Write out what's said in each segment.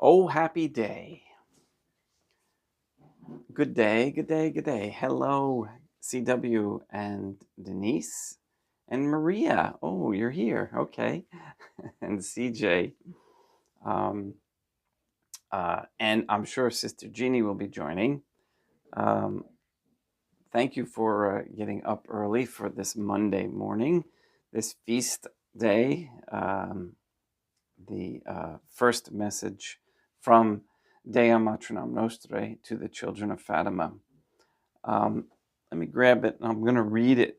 Oh, happy day. Good day, good day, good day. Hello, CW and Denise and Maria. Oh, you're here. Okay. And CJ. Um, and I'm sure Sister Jeannie will be joining. Um, thank you for getting up early for this Monday morning, this feast day. The first message from Dea Matronam Nostrae to the children of Fatima. Let me grab it. I'm going to read it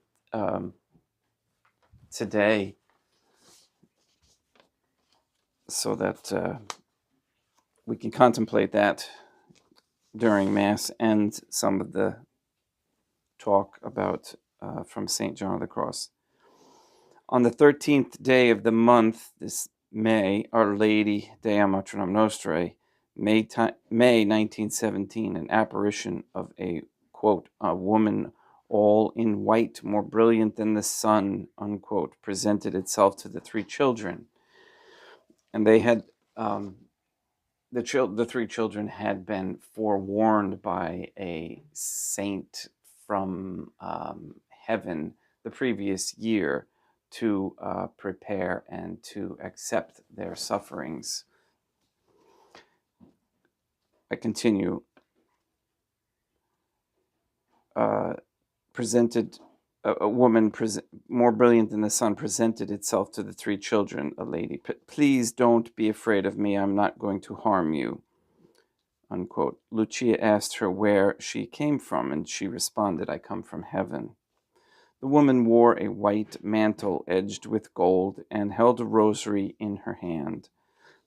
today so that we can contemplate that during Mass and some of the talk about from St. John of the Cross. On the 13th day of the month, this May, Our Lady Dea Matronam Nostrae, May 1917, an apparition of a, quote, a woman all in white, more brilliant than the sun, unquote, presented itself to the three children. And they had, the three children had been forewarned by a saint from heaven the previous year to prepare and to accept their sufferings. I continue. Presented a woman more brilliant than the sun presented itself to the three children, a lady. Please don't be afraid of me. I'm not going to harm you, unquote. Lucia asked her where she came from, and she responded, I come from heaven. The woman wore a white mantle edged with gold and held a rosary in her hand.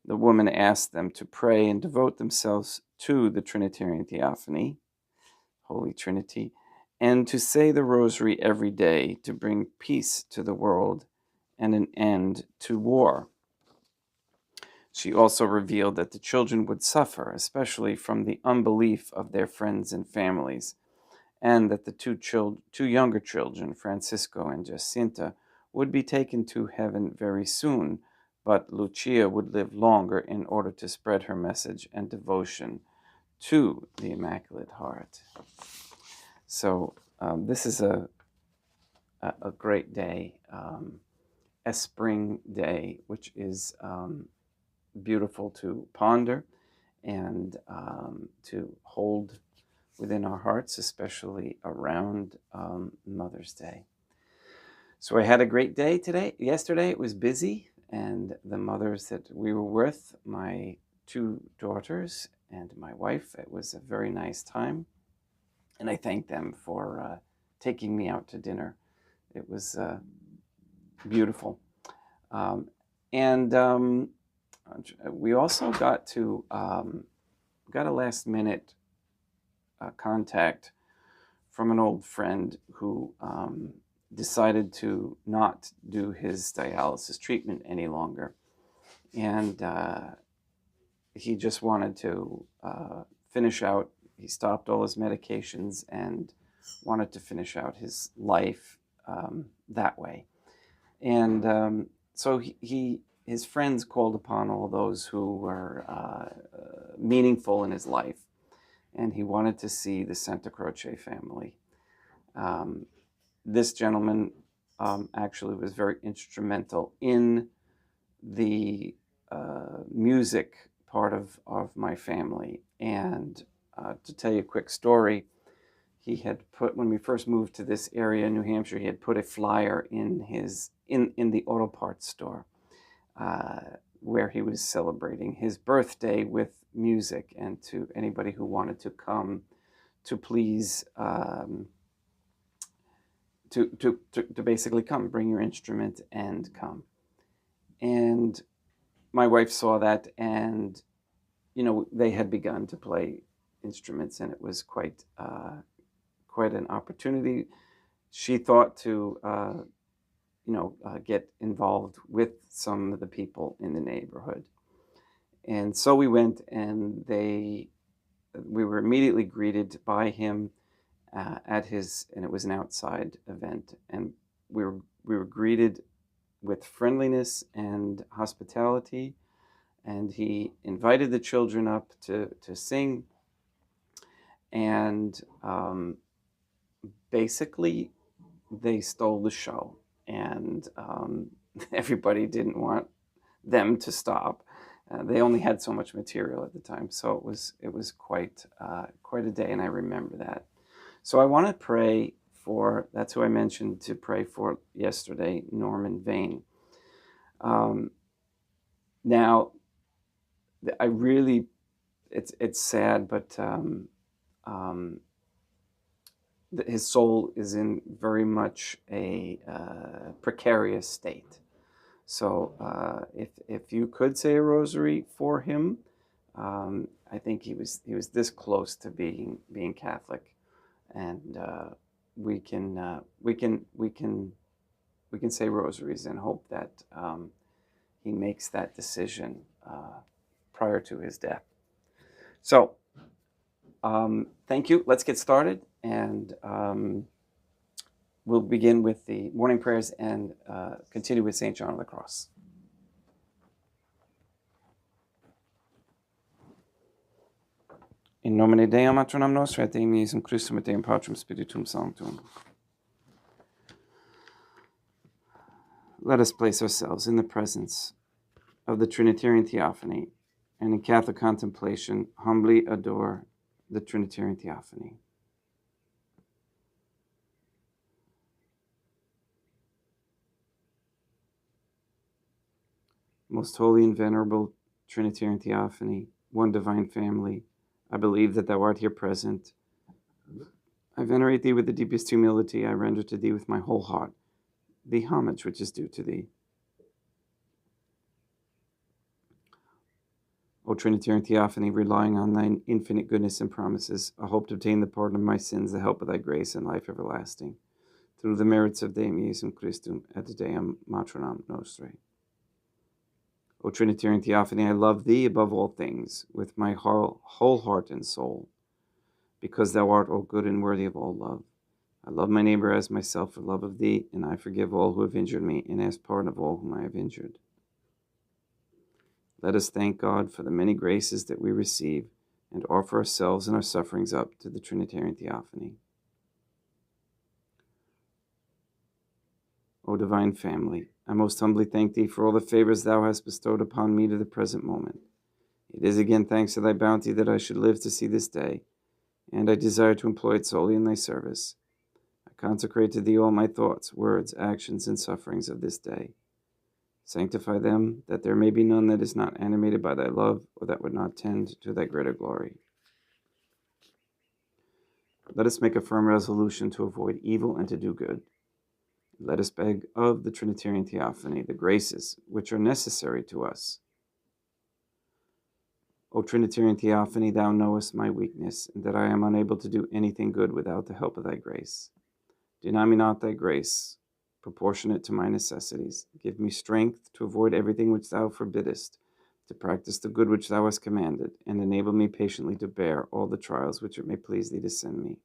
The woman asked them to pray and devote themselves to the Trinitarian Theophany, Holy Trinity, and to say the rosary every day to bring peace to the world and an end to war. She also revealed that the children would suffer, especially from the unbelief of their friends and families, and that the two younger children, Francisco and Jacinta, would be taken to heaven very soon, but Lucia would live longer in order to spread her message and devotion to the Immaculate Heart. So this is a great day, a spring day, which is beautiful to ponder and to hold within our hearts, especially around Mother's Day. So I had a great day yesterday. It was busy, and the mothers that we were with, my two daughters and my wife, it was a very nice time. And I thank them for taking me out to dinner. It was beautiful. And we also got a last minute contact from an old friend who decided to not do his dialysis treatment any longer. And he just wanted to finish out. He stopped all his medications and wanted to finish out his life that way. And so his friends called upon all those who were meaningful in his life, and he wanted to see the Santa Croce family. This gentleman actually was very instrumental in the music part of my family. And to tell you a quick story, he had put, when we first moved to this area in New Hampshire, he had put a flyer in the auto parts store where he was celebrating his birthday with music, and to anybody who wanted to come to please to basically come, bring your instrument and come. And my wife saw that, and they had begun to play instruments, and it was quite an opportunity. She thought to get involved with some of the people in the neighborhood. And so we went, and we were immediately greeted by him at his, and it was an outside event, and we were greeted with friendliness and hospitality, and he invited the children up to sing, and basically they stole the show, and everybody didn't want them to stop. They only had so much material at the time, so it was quite a day, and I remember that. So I want to pray for, that's who I mentioned to pray for yesterday, Norman Vane. Now, I really, it's sad, but his soul is in very much a precarious state. So if you could say a rosary for him, I think he was this close to being Catholic, and we can say rosaries and hope that he makes that decision prior to his death. So thank you. Let's get started, and we'll begin with the morning prayers and continue with St. John of the Cross. In nomine Dei, matronam nostra, et Deum Iesum Christum, et Deum Patrum Spiritum Sanctum. Let us place ourselves in the presence of the Trinitarian Theophany, and in Catholic contemplation humbly adore the Trinitarian Theophany. Most holy and venerable Trinitarian Theophany, one divine family, I believe that thou art here present. I venerate thee with the deepest humility. I render to thee with my whole heart the homage which is due to thee. O Trinitarian Theophany, relying on thine infinite goodness and promises, I hope to obtain the pardon of my sins, the help of thy grace, and life everlasting, through the merits of Deum Iesum Christum et Deum Matronam Nostrae. O Trinitarian Theophany, I love thee above all things, with my whole heart and soul, because thou art all good and worthy of all love. I love my neighbor as myself for love of thee, and I forgive all who have injured me, and ask pardon of all whom I have injured. Let us thank God for the many graces that we receive, and offer ourselves and our sufferings up to the Trinitarian Theophany. O divine family, I most humbly thank thee for all the favors thou hast bestowed upon me to the present moment. It is again thanks to thy bounty that I should live to see this day, and I desire to employ it solely in thy service. I consecrate to thee all my thoughts, words, actions, and sufferings of this day. Sanctify them, that there may be none that is not animated by thy love, or that would not tend to thy greater glory. Let us make a firm resolution to avoid evil and to do good. Let us beg of the Trinitarian Theophany the graces which are necessary to us. O Trinitarian Theophany, thou knowest my weakness, and that I am unable to do anything good without the help of thy grace. Deny me not thy grace, proportionate to my necessities. Give me strength to avoid everything which thou forbiddest, to practice the good which thou hast commanded, and enable me patiently to bear all the trials which it may please thee to send me.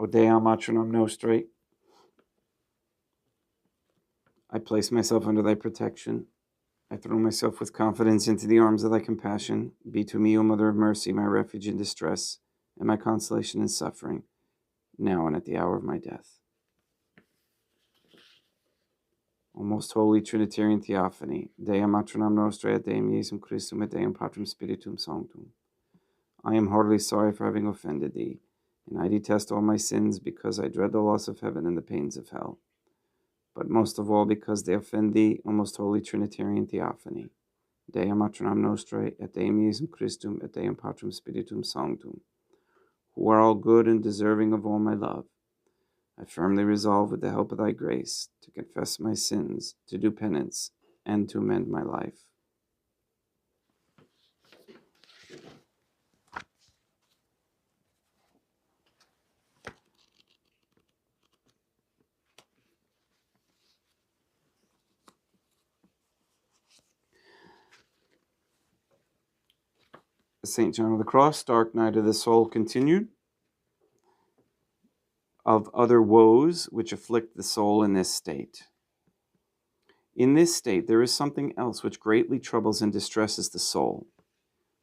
O Deum Matronam Nostrae, I place myself under thy protection. I throw myself with confidence into the arms of thy compassion. Be to me, O Mother of Mercy, my refuge in distress, and my consolation in suffering, now and at the hour of my death. O most holy Trinitarian Theophany, Deum Matronam Nostrae, et Deum Iesum Christum, et Deum Patrum Spiritum Sanctum. I am heartily sorry for having offended thee, and I detest all my sins, because I dread the loss of heaven and the pains of hell. But most of all because they offend thee, O most holy Trinitarian Theophany, Deum Matronam Nostrae, et Deum Iesum Christum, et Deum Patrum Spiritum Sanctum, who are all good and deserving of all my love. I firmly resolve, with the help of thy grace, to confess my sins, to do penance, and to amend my life. St. John of the Cross, dark night of the soul, continued. Of other woes which afflict the soul in this state. In this state, there is something else which greatly troubles and distresses the soul,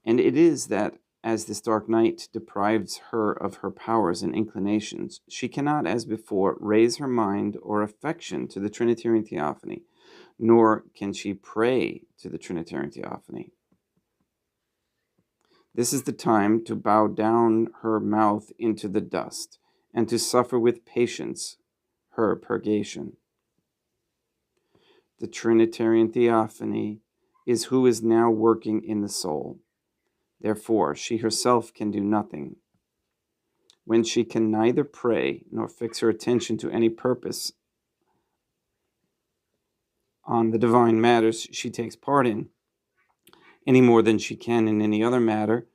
and it is that as this dark night deprives her of her powers and inclinations, she cannot, as before, raise her mind or affection to the Trinitarian Theophany, nor can she pray to the Trinitarian Theophany. This is the time to bow down her mouth into the dust, and to suffer with patience her purgation. The Trinitarian Theophany is who is now working in the soul. Therefore, she herself can do nothing. When she can neither pray nor fix her attention to any purpose on the divine matters she takes part in, any more than she can in any other matter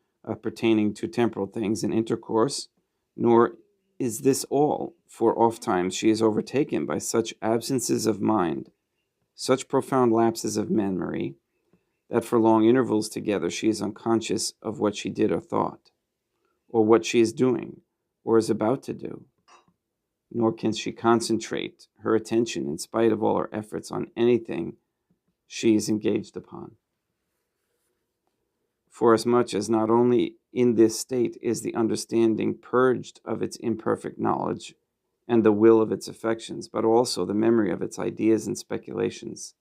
pertaining to temporal things and intercourse, nor is this all, for ofttimes she is overtaken by such absences of mind, such profound lapses of memory, that for long intervals together she is unconscious of what she did or thought, or what she is doing, or is about to do. Nor can she concentrate her attention in spite of all her efforts on anything she is engaged upon. Forasmuch as not only in this state is the understanding purged of its imperfect knowledge and the will of its affections, but also the memory of its ideas and speculations,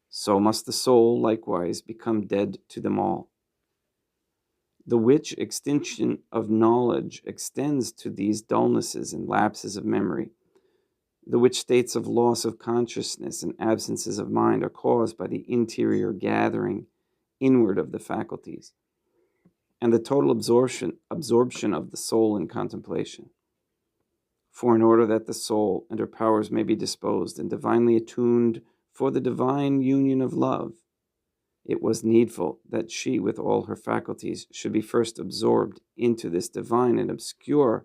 so must the soul likewise become dead to them all. The which extinction of knowledge extends to these dullnesses and lapses of memory, the which states of loss of consciousness and absences of mind are caused by the interior gathering inward of the faculties, and the total absorption of the soul in contemplation. For in order that the soul and her powers may be disposed and divinely attuned for the divine union of love, it was needful that she with all her faculties should be first absorbed into this divine and obscure,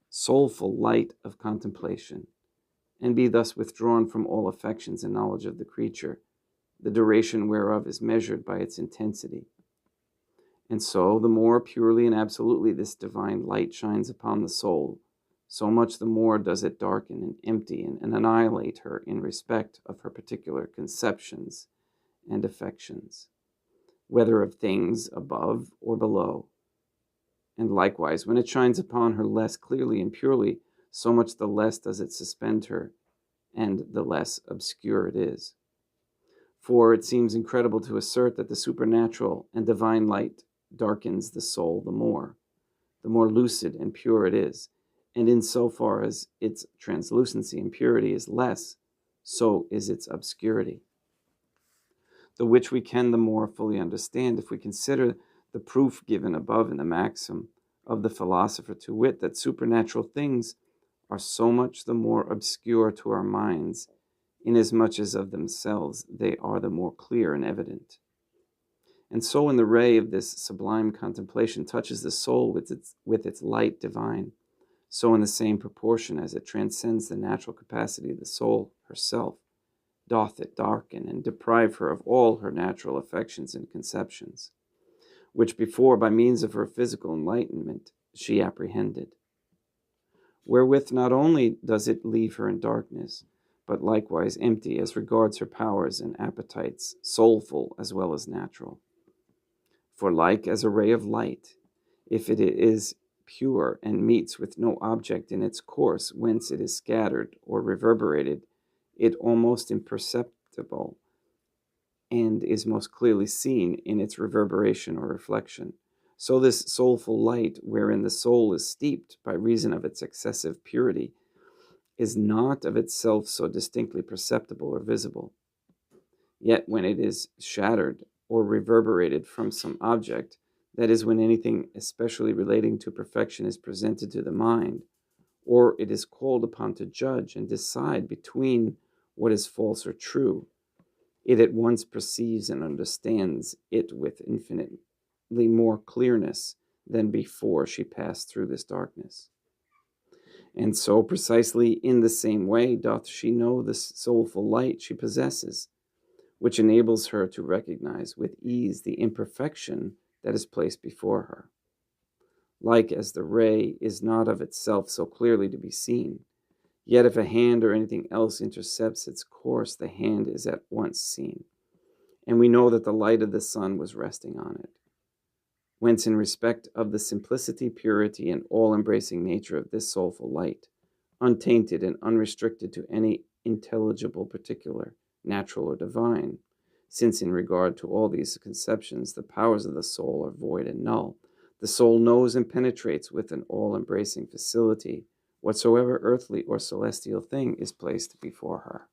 soulful light of contemplation, and be thus withdrawn from all affections and knowledge of the creature, the duration whereof is measured by its intensity. And so, the more purely and absolutely this divine light shines upon the soul, so much the more does it darken and empty and annihilate her in respect of her particular conceptions and affections, whether of things above or below. And likewise, when it shines upon her less clearly and purely, so much the less does it suspend her, and the less obscure it is. For it seems incredible to assert that the supernatural and divine light darkens the soul the more lucid and pure it is, and in so far as its translucency and purity is less, so is its obscurity. The which we can the more fully understand if we consider the proof given above in the maxim of the philosopher, to wit, that supernatural things are so much the more obscure to our minds, inasmuch as of themselves they are the more clear and evident. And so when the ray of this sublime contemplation touches the soul with its light divine, so in the same proportion as it transcends the natural capacity of the soul herself, doth it darken and deprive her of all her natural affections and conceptions, which before by means of her physical enlightenment she apprehended. Wherewith not only does it leave her in darkness, but likewise empty as regards her powers and appetites, soulful as well as natural. For like as a ray of light, if it is pure and meets with no object in its course whence it is scattered or reverberated, it almost imperceptible and is most clearly seen in its reverberation or reflection. So this soulful light, wherein the soul is steeped by reason of its excessive purity, is not of itself so distinctly perceptible or visible. Yet when it is shattered or reverberated from some object, that is, when anything especially relating to perfection is presented to the mind, or it is called upon to judge and decide between what is false or true, it at once perceives and understands it with infinitely more clearness than before she passed through this darkness. And so precisely in the same way doth she know the soulful light she possesses, which enables her to recognize with ease the imperfection that is placed before her. Like as the ray is not of itself so clearly to be seen, Yet if a hand or anything else intercepts its course, the hand is at once seen. And we know that the light of the sun was resting on it. Whence, in respect of the simplicity, purity, and all-embracing nature of this soulful light, untainted and unrestricted to any intelligible particular, natural or divine, since in regard to all these conceptions, the powers of the soul are void and null, the soul knows and penetrates with an all-embracing facility whatsoever earthly or celestial thing is placed before her.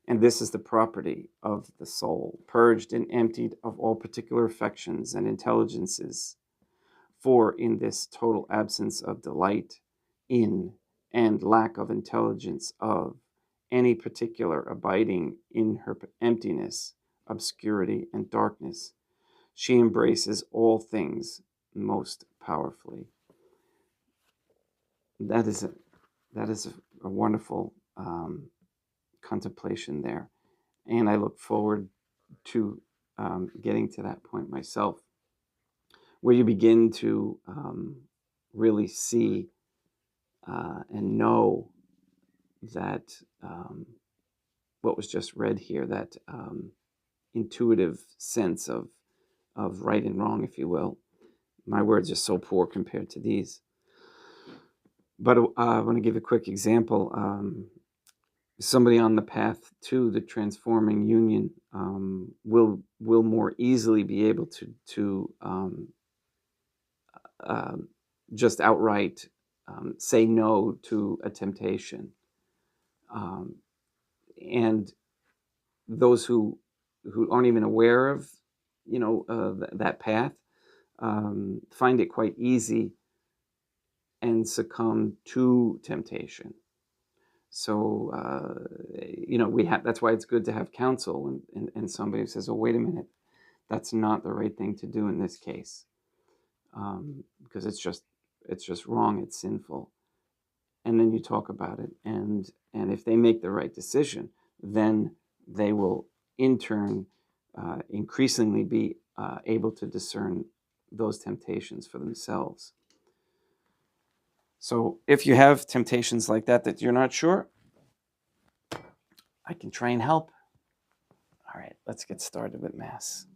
And this is the property of the soul, purged and emptied of all particular affections and intelligences. For in this total absence of delight in and lack of intelligence of any particular abiding in her emptiness, obscurity, and darkness, she embraces all things most powerfully. That is a wonderful contemplation there. And I look forward to getting to that point myself, where you begin to really see and know that what was just read here, that intuitive sense of right and wrong, if you will. My words are so poor compared to these. But I want to give a quick example. Somebody on the path to the transforming union will more easily be able to just outright say no to a temptation, and those who aren't even aware of that path find it quite easy and succumb to temptation. So, that's why it's good to have counsel and somebody who says, oh, wait a minute, that's not the right thing to do in this case. Because it's just wrong, it's sinful. And then you talk about it. And if they make the right decision, then they will in turn increasingly be able to discern those temptations for themselves. So if you have temptations like that you're not sure, I can try and help. All right, let's get started with Mass.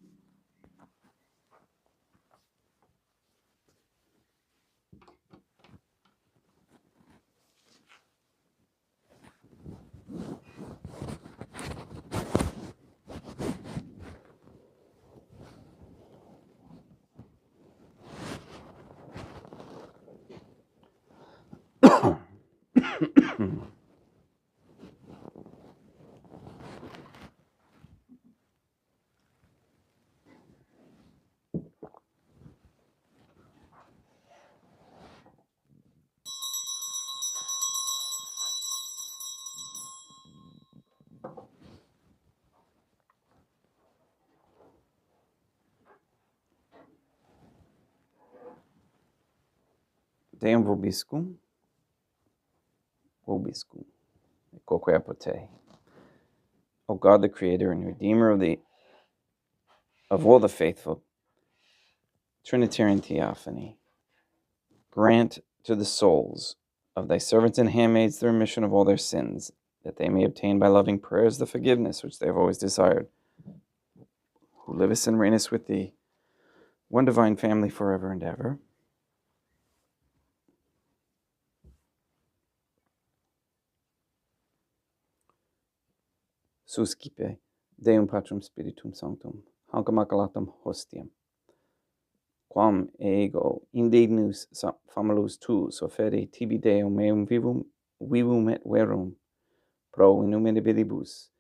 Deum vobiscum, quoque apote. O God, the Creator and Redeemer of all the faithful, Trinitarian Theophany, grant to the souls of thy servants and handmaids the remission of all their sins, that they may obtain by loving prayers the forgiveness which they have always desired, who livest and reignest with thee, one divine family forever and ever. Suscipe Deum Patrum Spiritum Sanctum, hanc immaculatum hostiam, quam ego indignus famulus tuus offeri tibi Deum meum vivum et verum, pro innumerabilibus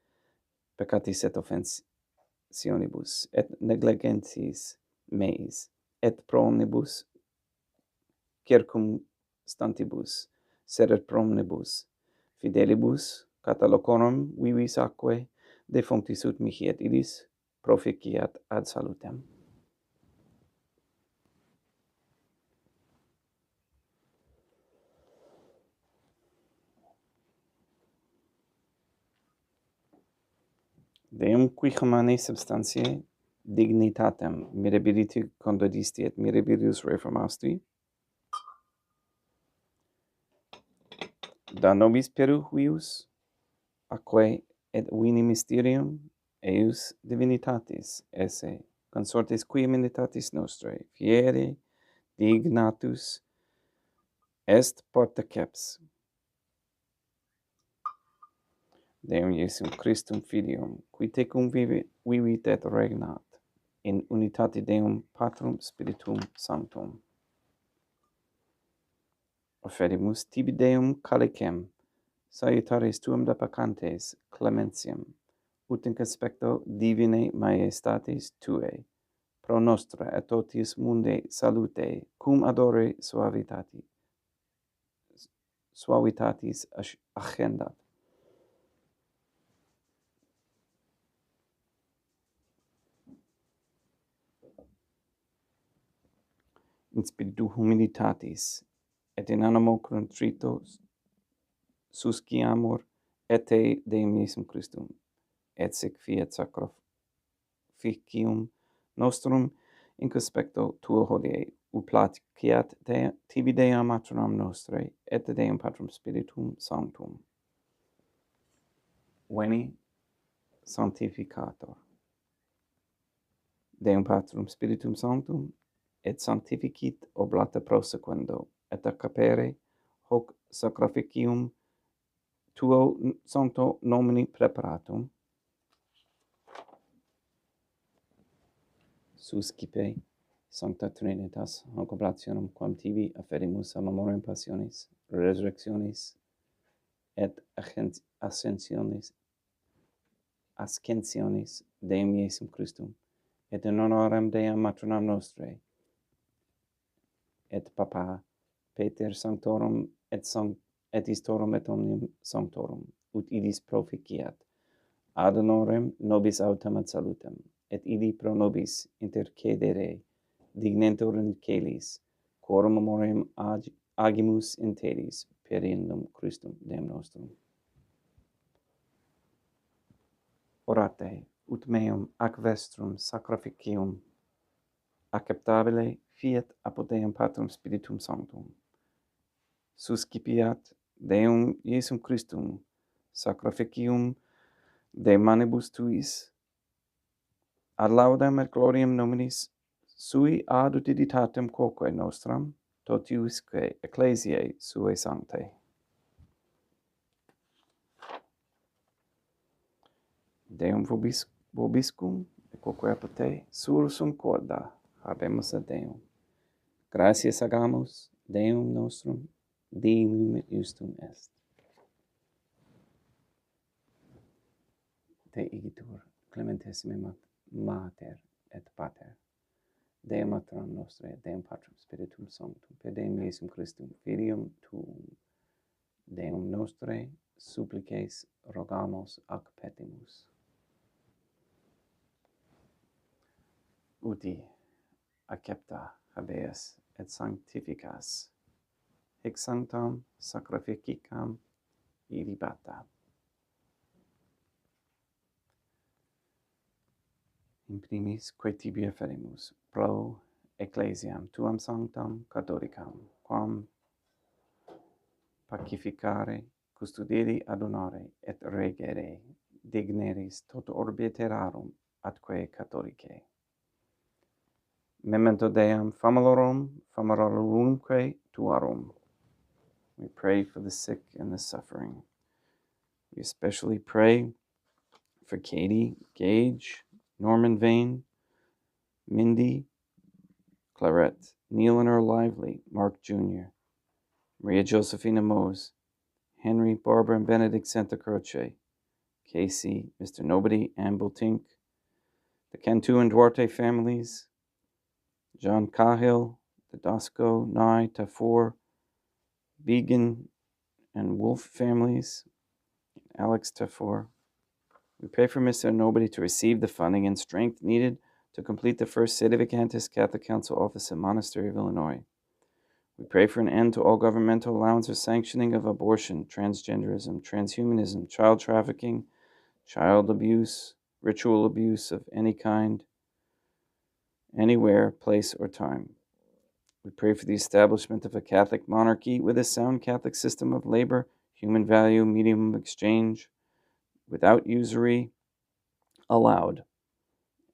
peccatis et offensionibus et negligentis meis, et pro omnibus circumstantibus sed pro omnibus fidelibus catalocorum vivis aquae defunctis ut mihi et illis proficiat ad salutem. Deum qui humanae substantiae dignitatem mirabiliti condodisti et mirabilius reformasti, Da nobis peruvius, aquae et vini mysterium eius divinitatis esse consortes qui militatis nostrae fiere dignatus est portaceps Deum Iesum Christum Filium, qui tecum vivit et regnat, in unitate Deum Patrum Spiritum Sanctum. Offerimus tibi Deum calicem, salutaris tuum depacantes clementiam, ut in conspecto divinae majestatis Tuae, pro nostra et totius mundi salute, cum adore suavitatis ascendat. In spiritu humilitatis, et in animo contritos susciamur ete Deum Iesum Christum, et sic fiat sacrificium nostrum in conspecto tuo hodie, ut placiat tibi Deum matronam nostrae, et Deum Patrum Spiritum Sanctum. Veni Sanctificator. Deum Patrum Spiritum Sanctum, et sanctificit oblata prosequendo, et accapere hoc sacrificium tuo sancto nomini preparatum, suscipe Sancta Trinitas hoc oblationem quam tibi afferimus a memoriam passionis, resurrectionis et ascensionis Deum Iesum Christum, et in honorem Deum matronam nostrae, et Papa Peter Sanctorum et Istorum et omnium Sanctorum, ut idis proficiat, ad honorem nobis autem ad salutem, et idi pro nobis intercedere dignentur in caelis, quorum memoriam agimus in tedis, per innum Christum Deum nostrum. Orate, ut meum ac vestrum sacrificium acceptabile fiat apud Deum Patrum Spiritum Sanctum. Suscipiat Deum Iesum Christum sacrificium de manibus tuis, ad laudem et gloriam nominis sui ad utilitatem quoque nostram, totiusque ecclesiae suae sanctae. Deum vobiscum, et quoque apud te, sursum corda, habemus ad Deum. Gratias agamus Deum nostrum, dignum et justum est. Te igitur, clementissime Mater et Pater, Deum matronam nostrae, Deum Patrum Spiritum Sanctum, per Deum Iesum Christum, Filium Tuum, Deum nostrae, supplices rogamus ac petimus. Uti accepta habeas et sanctificas, hic sanctam sacrificam ilibata. In primis, quae tibi afferimus, pro ecclesiam tuam sanctam catholicam, quam pacificare, custodiri ad honore, et regere digneris tot orbe terrarum atque catholicae. Memento Deum famulorumque tuarum. We pray for the sick and the suffering. We especially pray for Katie, Gage, Norman Vane, Mindy, Clarette, Neil and Earl Lively, Mark Jr., Maria Josephina Mose, Henry, Barbara, and Benedict Santa Croce, Casey, Mr. Nobody, Amble Tink, the Cantu and Duarte families, John Cahill, the Dasco, Nye, Tafour, Began, and Wolf families, Alex Tafour. We pray for Mr. Nobody to receive the funding and strength needed to complete the first Sedevacantist Catholic Council office in Monastery of Illinois. We pray for an end to all governmental allowance or sanctioning of abortion, transgenderism, transhumanism, child trafficking, child abuse, ritual abuse of any kind, anywhere, place, or time. We pray for the establishment of a Catholic monarchy with a sound Catholic system of labor, human value, medium of exchange, without usury, allowed,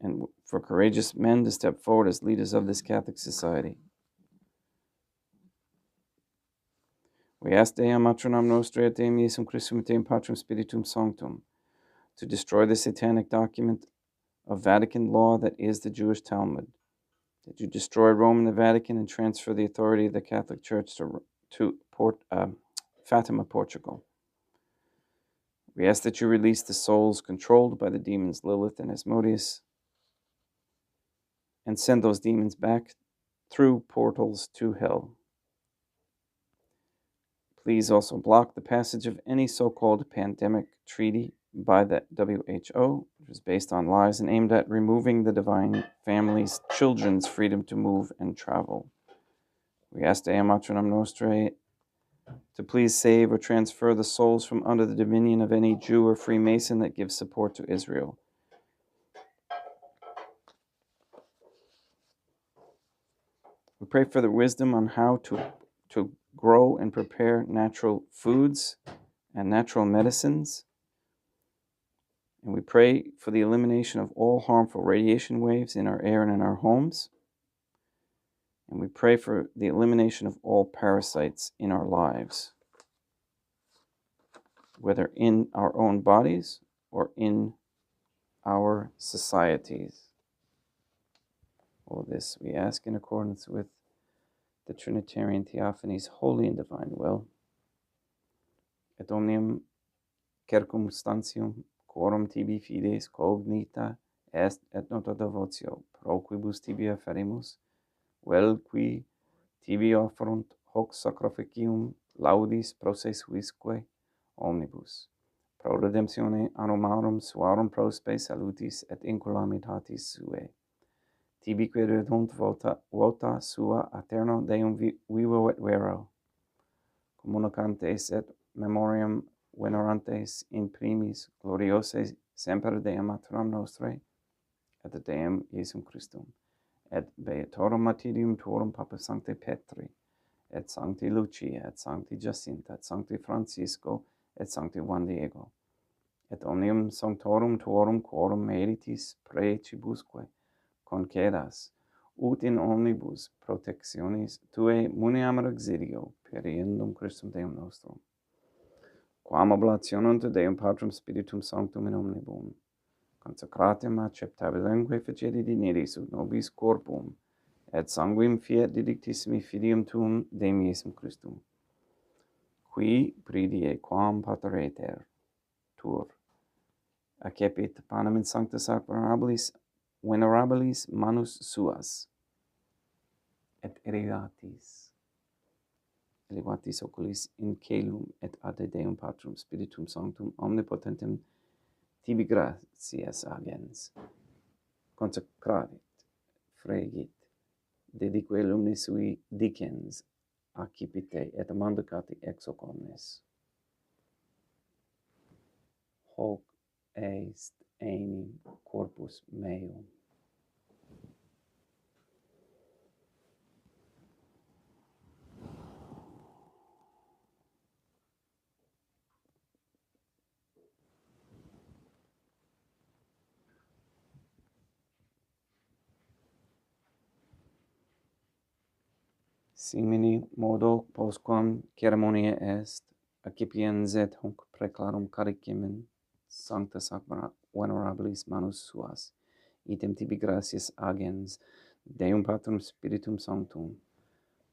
and for courageous men to step forward as leaders of this Catholic society. We ask Deum Matronam Nostrae et Deum Iesum Christum et Deum Patrum Spiritum Sanctum to destroy the satanic document of Vatican law that is the Jewish Talmud, that you destroy Rome and the Vatican and transfer the authority of the Catholic Church to Fatima, Portugal. We ask that you release the souls controlled by the demons Lilith and Asmodeus and send those demons back through portals to hell. Please also block the passage of any so-called pandemic treaty by the WHO, which is based on lies and aimed at removing the divine family's children's freedom to move and travel. We ask Deum Matronam Nostrae to please save or transfer the souls from under the dominion of any Jew or Freemason that gives support to Israel. We pray for the wisdom on how to grow and prepare natural foods and natural medicines. And we pray for the elimination of all harmful radiation waves in our air and in our homes. And we pray for the elimination of all parasites in our lives, whether in our own bodies or in our societies. All this we ask in accordance with the Trinitarian Theophany's holy and divine will. Et omnium circumstantium quorum tibi fides cognita est et nota devotio, pro quibus tibi afferimus, vel qui tibi offerunt hoc sacrificium laudis prosesuisque omnibus, pro redemptione anomarum suarum prospe salutis et inculamitatis suae. Tibi quid redunt vota sua aeterno Deum vivo et vero, communicantes et memoriam venerantes in primis gloriose semper Deum Matronam Nostrae, et Deum Iesum Christum, et Beatorum martyrium tuorum Papa Sancte Petri, et Sancti Lucia, et Sancti Jacinta, et Sancti Francisco, et Sancti Juan Diego, et omnium sanctorum tuorum quorum meritis praecibusque concedas, ut in omnibus protectionis tuae muniamur exilio periendum Christum Deum nostrum. Quam oblationem te Deum Patrum Spiritum Sanctum in omnibus consecratem acceptabilemque facere dineris ut nobis corpum et sanguinem fiat didictissimi filium tuum Deum Iesum Christum, qui pridie quam pater tur accepit panem in sancta venerabilis manus suas, et elevatis oculis in caelum et ad Deum Patrum Spiritum Sanctum omnipotentem tibi gratias agens, consecravit, fregit, dedique lumni sui dicens, accipite et mandicati ex hoc omnes. Hoc est enim corpus meum. Simini modo postquam ceremonia est, accipiens et hunc preclarum caricimen sancta sacra venerabilis manus suas, item tibi gratias agens, Deum Patrum Spiritum Sanctum,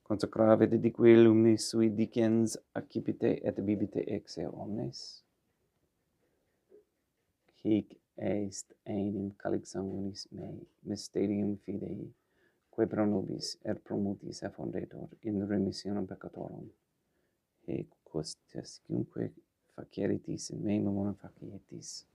consecrave dedique lumni sui dicens, accipite et bibite ex eo omnes. Hic est enim calix sanguinis mei, mysterium fidei, quae pro nobis et pro multis effundetur in remissionem peccatorum. Hic quostescunque faceritis in me memoriam facietis.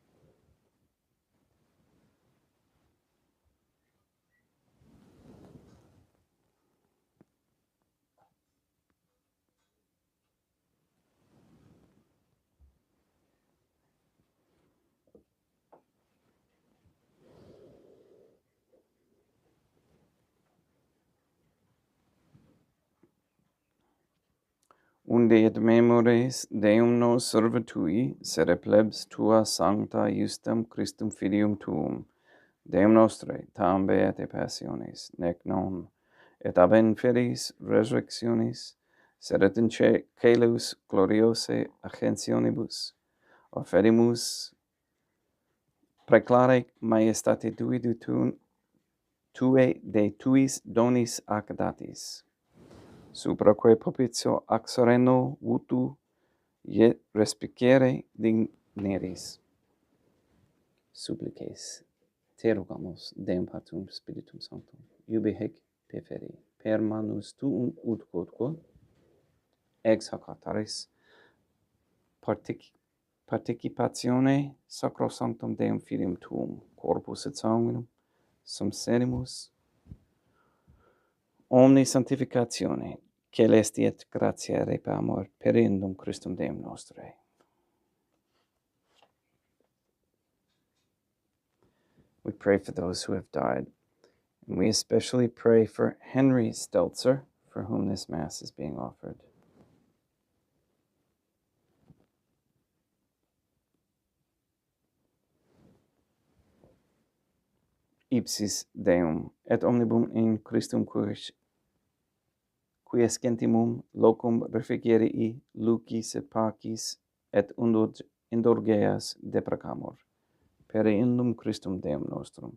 unde et memores Deum nos servutui, sere plebs tua sancta justem Christum filium tuum, Deum nostre, tam beate passiones, nec non, et ab inferis resurrectionis, sed et in caelus gloriose ascensionibus, offerimus preclare majestate tui tue de tuis donis ac datis, supraque propitio ac sereno vutu respicere digneris. Supplices, te rogamus, Deum Patrum Spiritum Sanctum, iube hec peferi, per manus tuum ut quodquod, ex hoc altaris, participatione sacrosanctum Deum Filium Tuum, corpus et sanguinum, sum serimus, omni sanctificatione, celesti et gratia repamur per indum Christum Deum nostre. We pray for those who have died, and we especially pray for Henry Stelzer, for whom this Mass is being offered. Ipsis Deum, et omnibus in Christum quiescentimum locum refugiere lucis et pacis et indulgeas deprecamur, per indum Christum Deum nostrum,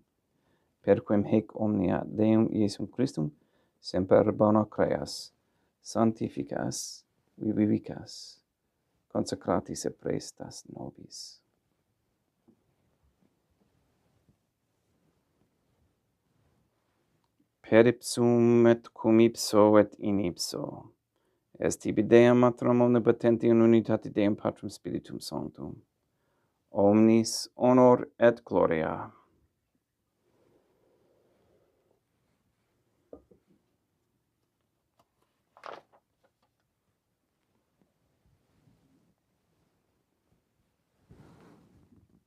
per quem hic omnia Deum Iesum Christum semper bona creas, sanctificas, vivicas, consecratis et prestas nobis. Per ipsum et cum ipso et in ipso, est tibi Deum Matram omnipotenti in unitate Deum Patrum Spiritum Sanctum, omnis honor et gloria.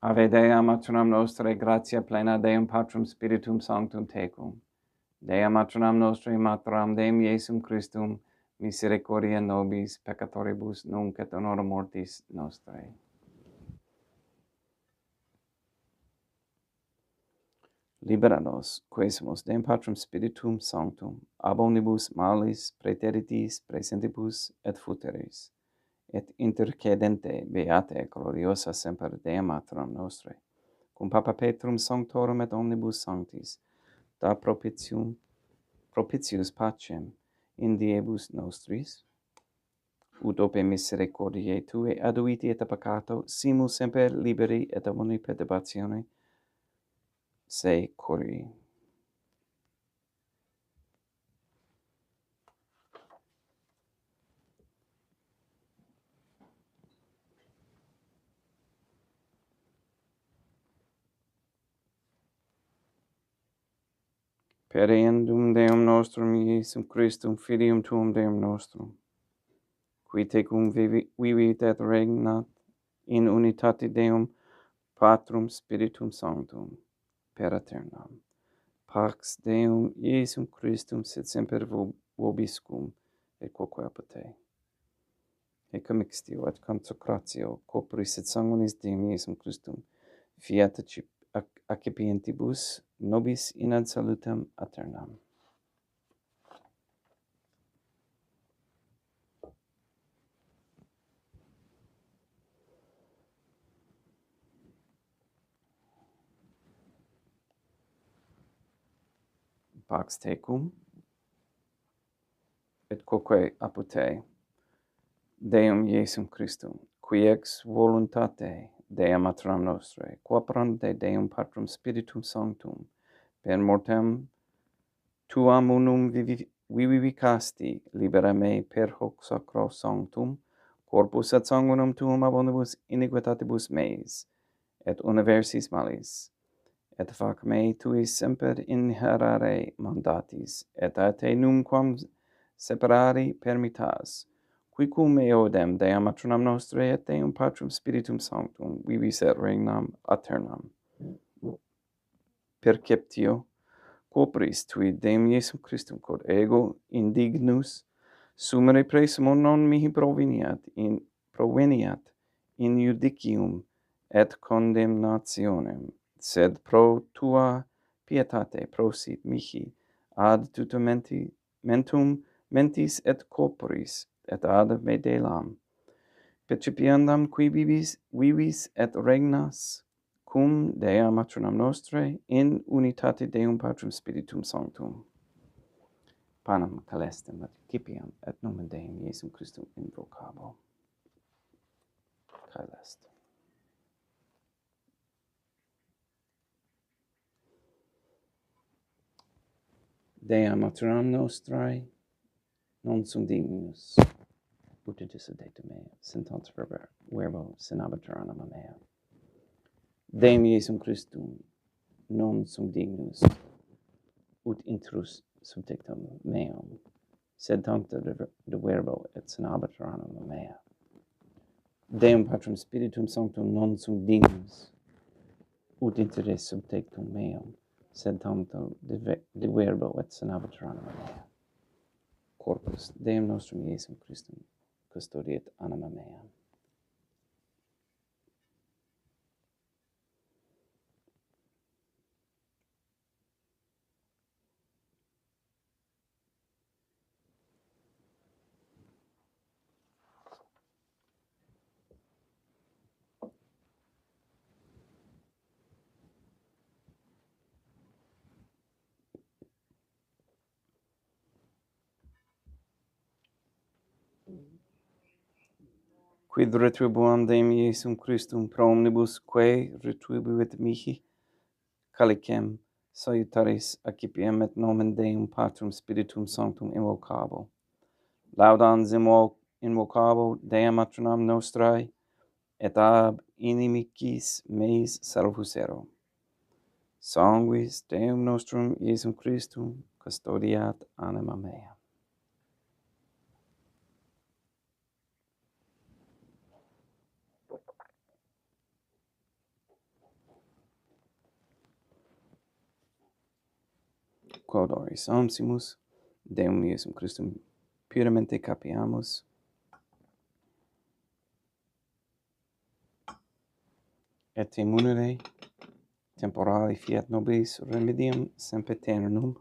Ave Dea Matronam Nostrae, gratia plena Deum Patrum Spiritum Sanctum tecum. Dea Matronam Nostrae, Matram Deum Iesum Christum, misericordia nobis peccatoribus nunc et in hora mortis nostrae. Libera nos, quesumus Deum Patrum Spiritum Sanctum, ab omnibus malis praeteritis presentibus et futuris, et intercedente beate gloriosa semper Deum Matronam Nostrae, cum Papa Petrum Sanctorum et omnibus sanctis, da propitius pacem in diebus nostris, ut ope misericordiae Tue aduiti et peccato, simus semper liberi et omni perturbatione se curi. Per eundum Deum nostrum Iesum Christum, Filium Tuum Deum nostrum, qui tecum vivit et regnat in unitate Deum Patrum Spiritum Sanctum, per aeternam. Pax Deum Iesum Christum sit semper vobiscum, et quoque apud te. Et commixtio et consecratio corporis et sanguinis Deum Iesum Christum, fiat accipientibus nobis in ad salutem aeternam. Pax tecum, et quoque apud te, Deum Iesum Christum, qui ex voluntate Deum Matronam Nostrae, quoperante Deum Patrum Spiritum Sanctum, per mortem tuam unum vivicasti, libera me per hoc sacro sanctum, corpus et sanguinum tuum ab omnibus iniquitatibus meis, et universis malis, et fac me tuis semper inherare mandatis, et a te numquam separari permittas, qui cum eodem Deum Matronam Nostrae et Deum Patrum Spiritum Sanctum vivis et regnam aeternam. Perceptio corporis Tui Deum Iesum Christum quod ego indignus Sumere praesimo non mihi proveniat in judicium et condemnationem, sed pro tua pietate prosit mihi ad tutum mentis et corporis, et ad me delam, percipiendam qui vivis et regnas cum Dea matronam nostrae in unitate Deum Patrum Spiritum Sanctum. Panem calestem et cipiam et nomen Deum Iesum Christum invocabo. Caelest. Dea matronam nostrae non sum dignius ut dissudetum mea, sentant verbo senabatur anima mea. Deum Iesum Christum non sum dignus ut intrus subjectum meum, sed tanto de verbo et senabatur anima mea. Deum Patrum Spiritum Sanctum non sum dignus ut interes subjectum meum, sed tanto de verbo et senabatur anima mea. Corpus Deum nostrum Iesum Christum custodiet anima mea. Quid retribuam Deum Iesum Christum pro omnibus quae retribuit mihi, calicem salutaris accipiem et nomen Deum Patrum Spiritum Sanctum invocabo. Laudans invocabo Deum matronam nostrae, et ab inimicis meis salvus ero. Sanguis Deum nostrum Iesum Christum custodiat anima mea. Quod oris ansimus Deum Iesum Christum puramente capiamus, et te munere temporale fiat nobis remedium sempiternum,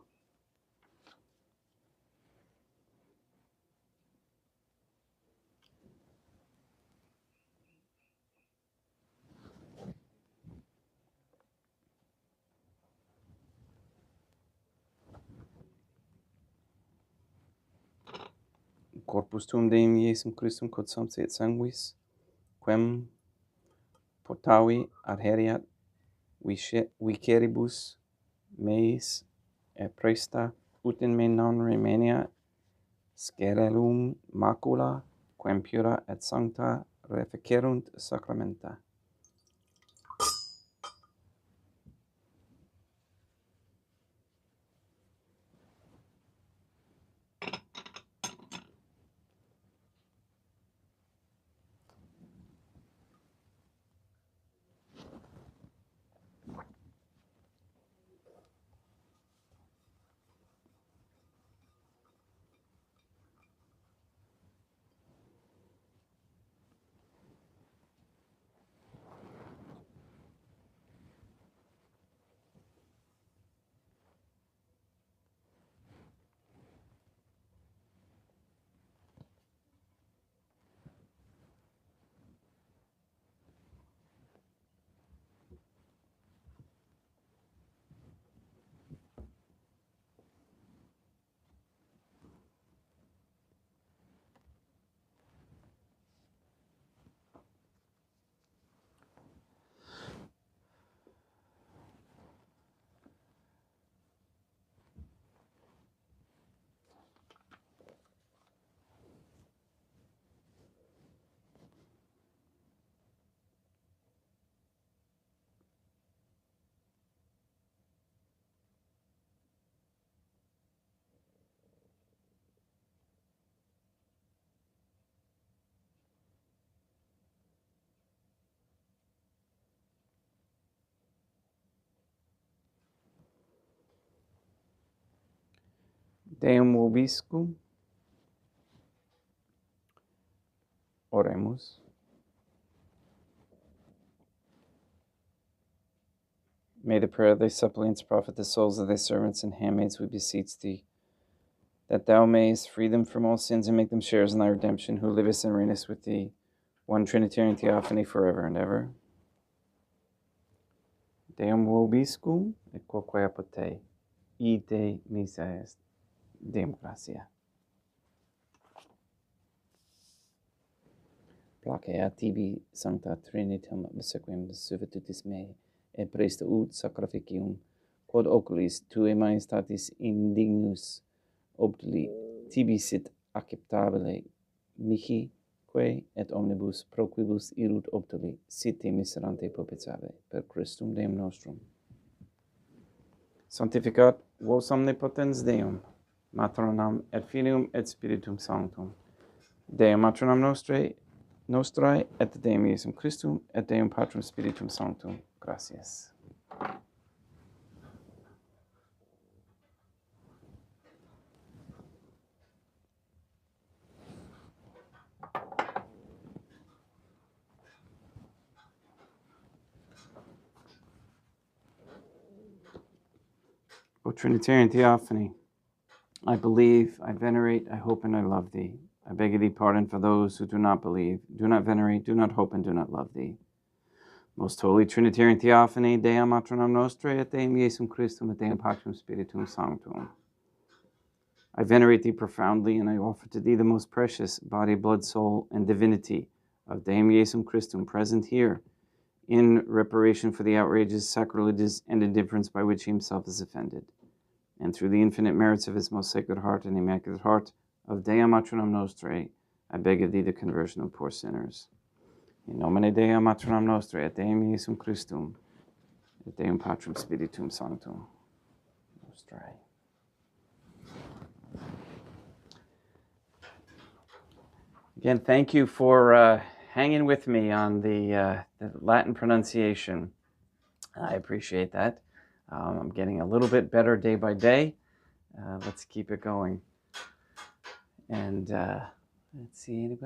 corpus tuum Deum Iesum Christum quod sancti et sanguis, quem potavi adheriat viceribus meis et presta, ut in me non remenia scerellum macula, quem pura et sancta reficerunt sacramenta. Deum vobiscum, Oremus. May the prayer of thy suppliants profit the souls of thy servants and handmaids, we beseech thee, that thou mayest free them from all sins and make them sharers in thy redemption, who livest and reignest with thee, one Trinitarian Theophany, forever and ever. Deum vobiscum et quoque apote, ite misa est. Deum gratia. Placea tibi sancta Trinitum obsequim servitutis mei, et presta ut sacrificium, quod oculis tuae majestatis indignus obtuli tibi sit acceptabile mihi, quae et omnibus proquibus irut obtuli sit te miserante propitiae per Christum Deum nostrum. Sanctificat vos omnipotens Deum, Matronam et Filium et Spiritum Sanctum. Deum Matronam Nostrae et Deum Iesum Christum et Deum Patrum Spiritum Sanctum. Gracias. O Trinitarian Theophany, I believe, I venerate, I hope, and I love thee. I beg of thee pardon for those who do not believe, do not venerate, do not hope, and do not love thee. Most Holy Trinitarian Theophany, Deum Matronam Nostrae, et Deum Iesum Christum, et Deum Patrum Spiritum Sanctum. I venerate thee profoundly, and I offer to thee the most precious body, blood, soul, and divinity of Deum Iesum Christum, present here, in reparation for the outrages, sacrileges, and indifference by which he himself is offended, and through the infinite merits of his most sacred heart and immaculate heart of Deum Matronam Nostrae, I beg of thee the conversion of poor sinners. In nomine Deum Matronam Nostrae, et Deum Iesum Christum, et Deum Patrum Spiritum Sanctum. Nostrae. Again, thank you for hanging with me on the Latin pronunciation. I appreciate that. I'm getting a little bit better day by day. Let's keep it going. And let's see.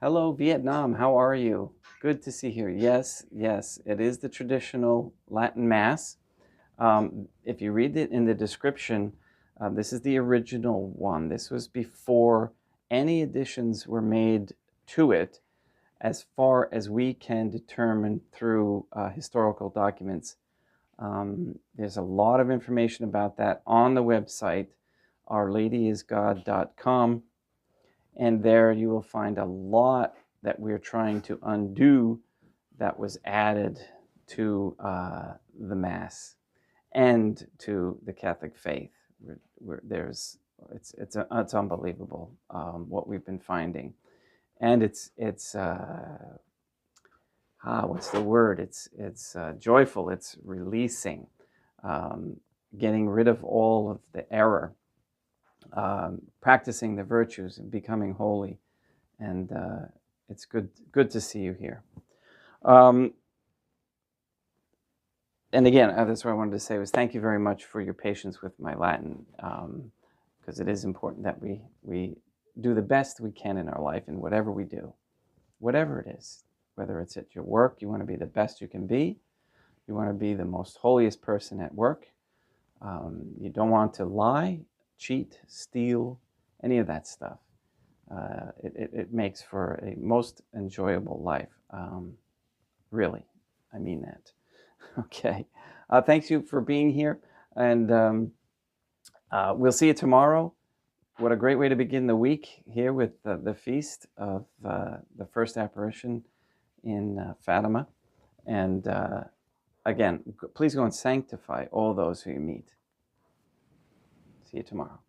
Hello, Vietnam. How are you? Good to see you. Yes, it is the traditional Latin Mass. If you read it in the description, this is the original one. This was before any additions were made to it, as far as we can determine through historical documents. There's a lot of information about that on the website, ourladyisgod.com, and there you will find a lot that we're trying to undo that was added to the Mass and to the Catholic faith. It's unbelievable what we've been finding, and it's what's the word? It's joyful. It's releasing, getting rid of all of the error, practicing the virtues, and becoming holy, and it's good to see you here. And again, that's what I wanted to say was thank you very much for your patience with my Latin, because it is important that we do the best we can in our life in whatever we do, whatever it is. Whether it's at your work, you want to be the best you can be. You want to be the most holiest person at work. You don't want to lie, cheat, steal, any of that stuff. It makes for a most enjoyable life. Really, I mean that. Okay. Thanks you for being here. And we'll see you tomorrow. What a great way to begin the week here with the feast of the first apparition in Fatima. And again, please go and sanctify all those who you meet. See you tomorrow.